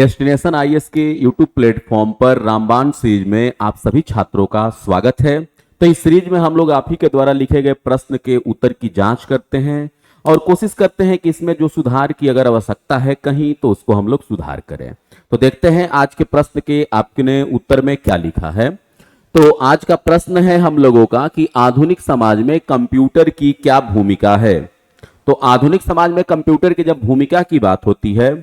Destination IAS के YouTube platform पर रामबाण सीरीज में आप सभी छात्रों का स्वागत है। तो इस सीरीज में हम लोग आप ही के द्वारा लिखे गए प्रश्न के उत्तर की जांच करते हैं और कोशिश करते हैं कि इसमें जो सुधार की अगर आवश्यकता है कहीं तो उसको हम लोग सुधार करें। तो देखते हैं आज के प्रश्न के आपने उत्तर में क्या लिखा है। तो आज का प्रश्न है हम लोगों का कि आधुनिक समाज में कंप्यूटर की क्या भूमिका है। तो आधुनिक समाज में कंप्यूटर की जब भूमिका की बात होती है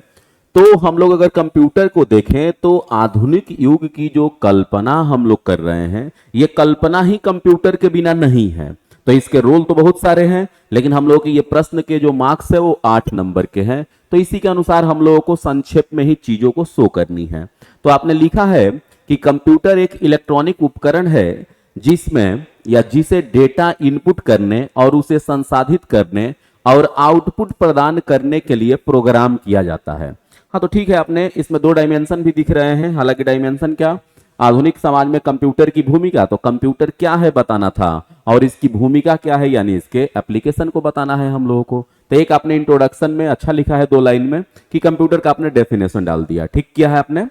तो हम लोग अगर कंप्यूटर को देखें तो आधुनिक युग की जो कल्पना हम लोग कर रहे हैं ये कल्पना ही कंप्यूटर के बिना नहीं है। तो इसके रोल तो बहुत सारे हैं, लेकिन हम लोग के ये प्रश्न के जो मार्क्स है वो 8 नंबर के हैं। तो इसी के अनुसार हम लोगों को संक्षेप में ही चीजों को शो करनी है। तो आपने लिखा है कि कंप्यूटर एक इलेक्ट्रॉनिक उपकरण है जिसमें या जिसे डेटा इनपुट करने और उसे संसाधित करने और आउटपुट प्रदान करने के लिए प्रोग्राम किया जाता है। हाँ, तो ठीक है, आपने इसमें 2 डायमेंशन भी दिख रहे हैं। हालांकि डायमेंशन क्या, आधुनिक समाज में कंप्यूटर की भूमिका, तो कंप्यूटर क्या है बताना था और इसकी भूमिका क्या है यानी इसके एप्लीकेशन को बताना है हम लोगों को। तो एक आपने इंट्रोडक्शन में अच्छा लिखा है 2 लाइन में कि कंप्यूटर का आपने डेफिनेशन डाल दिया, ठीक किया है आपने।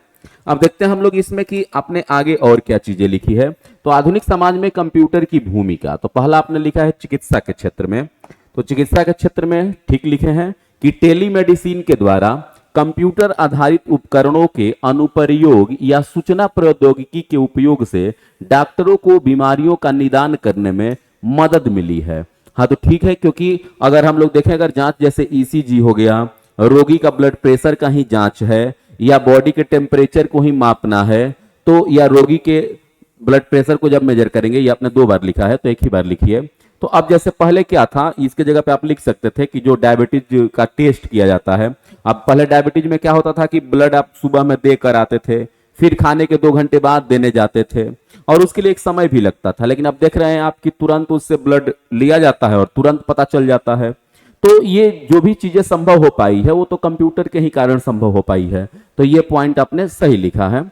अब देखते हैं हम लोग इसमें कि आपने आगे और क्या चीजें लिखी है। तो आधुनिक समाज में कंप्यूटर की भूमिका, तो पहला आपने लिखा है चिकित्सा के क्षेत्र में। तो चिकित्सा के क्षेत्र में ठीक लिखे हैं कि टेलीमेडिसिन के द्वारा कंप्यूटर आधारित उपकरणों के अनुप्रयोग या सूचना प्रौद्योगिकी के उपयोग से डॉक्टरों को बीमारियों का निदान करने में मदद मिली है। हाँ, तो ठीक है, क्योंकि अगर हम लोग देखें, अगर जांच जैसे ईसीजी हो गया, रोगी का ब्लड प्रेशर का ही जांच है या बॉडी के टेम्परेचर को ही मापना है, तो या रोगी के ब्लड प्रेशर को जब मेजर करेंगे, ये आपने 2 बार लिखा है तो एक ही बार लिखिए। तो अब जैसे पहले क्या था, इसके जगह पे आप लिख सकते थे कि जो डायबिटीज का टेस्ट किया जाता है। अब पहले डायबिटीज में क्या होता था कि ब्लड आप सुबह में दे कर आते थे, फिर खाने के 2 घंटे बाद देने जाते थे और उसके लिए एक समय भी लगता था। लेकिन अब देख रहे हैं आप कि तुरंत उससे ब्लड लिया जाता है और तुरंत पता चल जाता है। तो ये जो भी चीजें संभव हो पाई है वो तो कंप्यूटर के ही कारण संभव हो पाई है। तो ये पॉइंट आपने सही लिखा है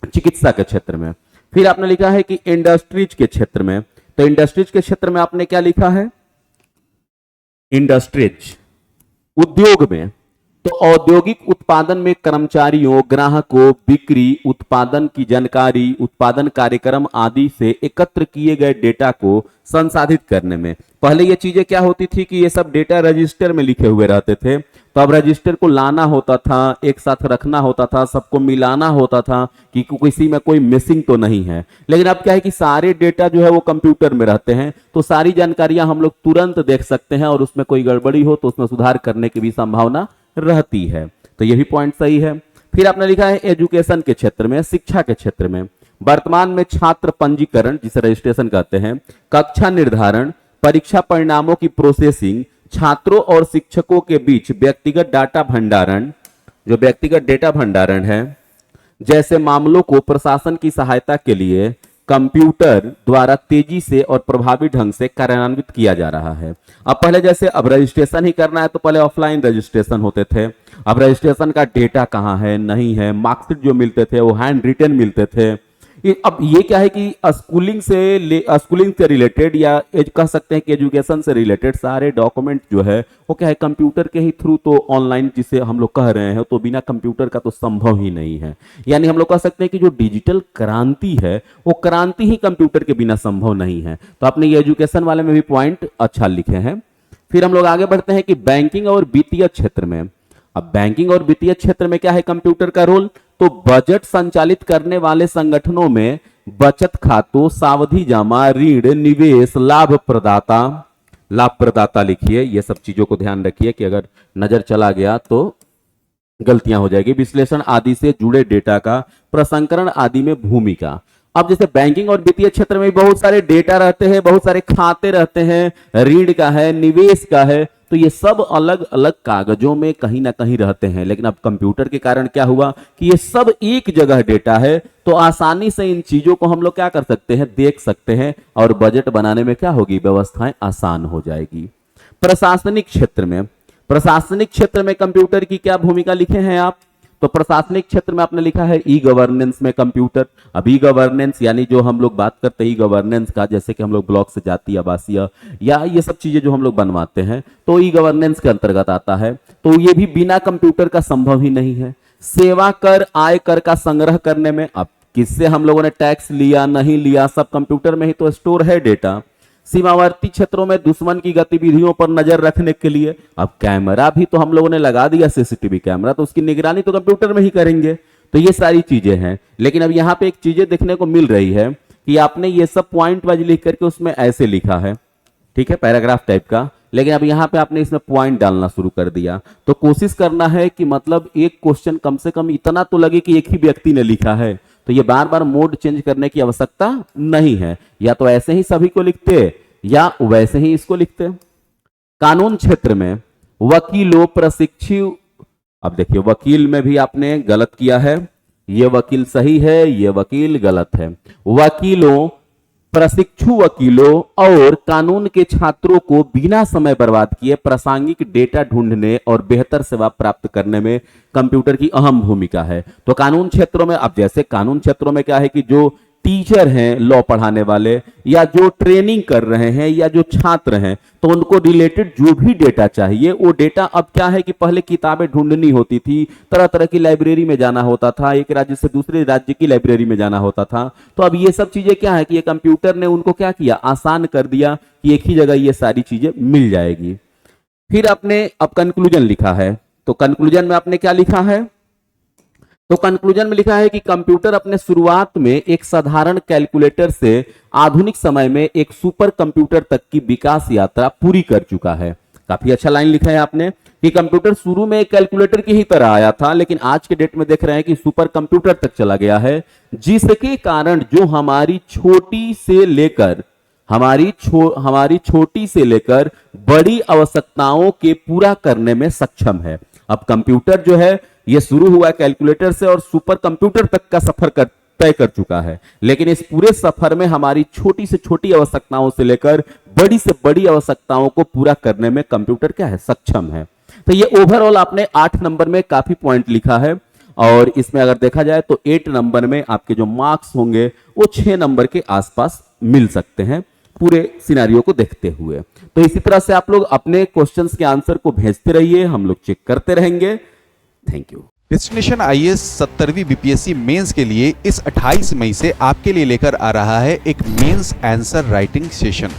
चिकित्सा के क्षेत्र में। फिर आपने लिखा है कि इंडस्ट्रीज के क्षेत्र में, तो इंडस्ट्रीज के क्षेत्र में आपने क्या लिखा है, इंडस्ट्रीज उद्योग में, तो औद्योगिक उत्पादन में कर्मचारियों, ग्राहकों, बिक्री, उत्पादन की जानकारी, उत्पादन कार्यक्रम आदि से एकत्र किए गए डेटा को संसाधित करने में। पहले ये चीजें क्या होती थी कि ये सब डेटा रजिस्टर में लिखे हुए रहते थे, तो अब रजिस्टर को लाना होता था, एक साथ रखना होता था, सबको मिलाना होता था कि किसी में कोई मिसिंग तो नहीं है। लेकिन अब क्या है कि सारे डेटा जो है वो कंप्यूटर में रहते हैं, तो सारी जानकारियां हम लोग तुरंत देख सकते हैं और उसमें कोई गड़बड़ी हो तो उसमें सुधार करने की भी संभावना रहती है। तो ये भी पॉइंट सही है। फिर आपने लिखा है एजुकेशन के क्षेत्र में, शिक्षा के क्षेत्र में, वर्तमान में छात्र पंजीकरण जिसे रजिस्ट्रेशन कहते हैं, कक्षा निर्धारण, परीक्षा परिणामों की प्रोसेसिंग, छात्रों और शिक्षकों के बीच व्यक्तिगत डाटा भंडारण, जो व्यक्तिगत डेटा भंडारण है, जैसे मामलों को प्रशासन की सहायता के लिए कंप्यूटर द्वारा तेजी से और प्रभावी ढंग से कार्यान्वित किया जा रहा है। अब पहले जैसे अब रजिस्ट्रेशन ही करना है तो पहले ऑफलाइन रजिस्ट्रेशन होते थे। अब रजिस्ट्रेशन का डेटा कहाँ है, नहीं है, मार्कशीट जो मिलते थे वो हैंड रिटन मिलते थे। अब ये क्या है कि स्कूलिंग से रिलेटेड या कह सकते हैं कि एजुकेशन से रिलेटेड सारे डॉक्यूमेंट जो है वो क्या है कंप्यूटर के ही थ्रू, तो ऑनलाइन जिसे हम लोग कह रहे हैं, तो बिना कंप्यूटर का तो संभव ही नहीं है। यानी हम लोग कह सकते हैं कि जो डिजिटल क्रांति है वो क्रांति ही कंप्यूटर के बिना संभव नहीं है। तो आपने ये एजुकेशन वाले में भी पॉइंट अच्छा लिखे हैं। फिर हम लोग आगे बढ़ते हैं कि बैंकिंग और वित्तीय क्षेत्र में। अब बैंकिंग और वित्तीय क्षेत्र में क्या है कंप्यूटर का रोल, तो बजट संचालित करने वाले संगठनों में बचत खातों, सावधि जमा, ऋण, निवेश, लाभ प्रदाता लिखिए। ये सब चीजों को ध्यान रखिए कि अगर नजर चला गया तो गलतियां हो जाएगी। विश्लेषण आदि से जुड़े डेटा का प्रसंस्करण आदि में भूमिका। अब जैसे बैंकिंग और वित्तीय क्षेत्र में बहुत सारे डेटा रहते हैं, बहुत सारे खाते रहते हैं, ऋण का है, निवेश का है, तो ये सब अलग अलग कागजों में कहीं ना कहीं रहते हैं। लेकिन अब कंप्यूटर के कारण क्या हुआ कि ये सब एक जगह डेटा है, तो आसानी से इन चीजों को हम लोग क्या कर सकते हैं, देख सकते हैं और बजट बनाने में क्या होगी, व्यवस्थाएं आसान हो जाएगी। प्रशासनिक क्षेत्र में कंप्यूटर की क्या भूमिका लिखे हैं आप, तो प्रशासनिक क्षेत्र में आपने लिखा है ई गवर्नेंस में कंप्यूटर। अब ई गवर्नेंस यानी जो हम लोग बात करते हैं ई गवर्नेंस का, जैसे कि हम लोग ब्लॉक से जातीय, आवासीय या ये सब चीजें जो हम लोग बनवाते हैं तो ई गवर्नेंस के अंतर्गत आता है। तो ये भी बिना कंप्यूटर का संभव ही नहीं है। सेवा कर, आय कर का संग्रह करने में, अब किससे हम लोगों ने टैक्स लिया नहीं लिया, सब कंप्यूटर में ही तो स्टोर है डेटा। सीमावर्ती क्षेत्रों में दुश्मन की गतिविधियों पर नजर रखने के लिए, अब कैमरा भी तो हम लोगों ने लगा दिया, सीसीटीवी कैमरा, तो उसकी निगरानी तो कंप्यूटर में ही करेंगे। तो ये सारी चीजें हैं। लेकिन अब यहां पे एक चीजें देखने को मिल रही है कि आपने ये सब पॉइंट वाइज लिख करके उसमें ऐसे लिखा है, ठीक है, पैराग्राफ टाइप का, लेकिन अब यहां पे आपने इसमें पॉइंट डालना शुरू कर दिया। तो कोशिश करना है कि मतलब एक क्वेश्चन कम से कम इतना तो लगे कि एक ही व्यक्ति ने लिखा है, तो ये बार बार मोड चेंज करने की आवश्यकता नहीं है। या तो ऐसे ही सभी को लिखते या वैसे ही इसको लिखते। कानून क्षेत्र में वकीलों प्रशिक्षु, अब देखिए वकील में भी आपने गलत किया है, ये वकील सही है, ये वकील गलत है। वकीलों, प्रशिक्षु वकीलों और कानून के छात्रों को बिना समय बर्बाद किए प्रासंगिक डेटा ढूंढने और बेहतर सेवा प्राप्त करने में कंप्यूटर की अहम भूमिका है। तो कानून क्षेत्रों में, अब जैसे कानून क्षेत्रों में क्या है कि जो टीचर हैं लॉ पढ़ाने वाले, या जो ट्रेनिंग कर रहे हैं, या जो छात्र हैं, तो उनको रिलेटेड जो भी डेटा चाहिए वो डेटा अब क्या है कि पहले किताबें ढूंढनी होती थी, तरह तरह की लाइब्रेरी में जाना होता था, एक राज्य से दूसरे राज्य की लाइब्रेरी में जाना होता था। तो अब ये सब चीजें क्या है कि ये कंप्यूटर ने उनको क्या किया, आसान कर दिया कि एक ही जगह ये सारी चीजें मिल जाएगी। फिर आपने अब कंक्लूजन लिखा है, तो कंक्लूजन में आपने क्या लिखा है, तो कंक्लूजन में लिखा है कि कंप्यूटर अपने शुरुआत में एक साधारण कैलकुलेटर से आधुनिक समय में एक सुपर कंप्यूटर तक की विकास यात्रा पूरी कर चुका है। काफी अच्छा लाइन लिखा है आपने कि कंप्यूटर शुरू में एक कैलकुलेटर की ही तरह आया था, लेकिन आज के डेट में देख रहे हैं कि सुपर कंप्यूटर तक चला गया है, जिसके कारण जो हमारी छोटी से लेकर बड़ी आवश्यकताओं के पूरा करने में सक्षम है। अब कंप्यूटर जो है ये शुरू हुआ कैलकुलेटर से और सुपर कंप्यूटर तक का सफर तय कर चुका है, लेकिन इस पूरे सफर में हमारी छोटी से छोटी आवश्यकताओं से लेकर बड़ी से बड़ी आवश्यकताओं को पूरा करने में कंप्यूटर क्या है, सक्षम है। तो ये ओवरऑल आपने 8 नंबर में काफी पॉइंट लिखा है, और इसमें अगर देखा जाए तो 8 नंबर में आपके जो मार्क्स होंगे वो 6 नंबर के आसपास मिल सकते हैं पूरे सिनेरियो को देखते हुए। तो इसी तरह से आप लोग अपने क्वेश्चंस के आंसर को भेजते रहिए, हम लोग चेक करते रहेंगे। Thank you. डेस्टिनेशन आईएएस 70वीं बीपीएससी मेंस के लिए इस 28 मई से आपके लिए लेकर आ रहा है एक मेंस आंसर राइटिंग सेशन।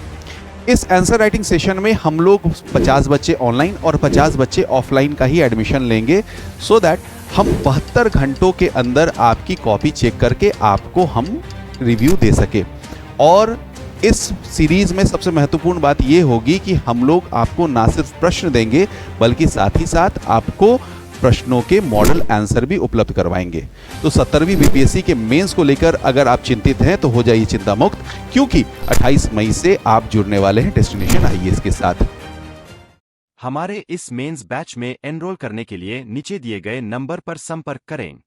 इस आंसर राइटिंग सेशन में हम लोग 50 बच्चे ऑनलाइन और 50 बच्चे ऑफलाइन का ही एडमिशन लेंगे, सो दैट हम 72 घंटों के अंदर आपकी कॉपी चेक करके आपको हम रिव्यू दे सके। और इस सीरीज में सबसे महत्वपूर्ण बात यह होगी कि हम लोग आपको ना सिर्फ प्रश्न देंगे बल्कि साथ ही साथ आपको प्रश्नों के मॉडल आंसर भी उपलब्ध करवाएंगे। तो 70वीं बीपीएससी के मेंस को लेकर अगर आप चिंतित हैं तो हो जाइए चिंता मुक्त, क्योंकि 28 मई से आप जुड़ने वाले हैं डेस्टिनेशन आईएएस के साथ। हमारे इस मेंस बैच में एनरोल करने के लिए नीचे दिए गए नंबर पर संपर्क करें।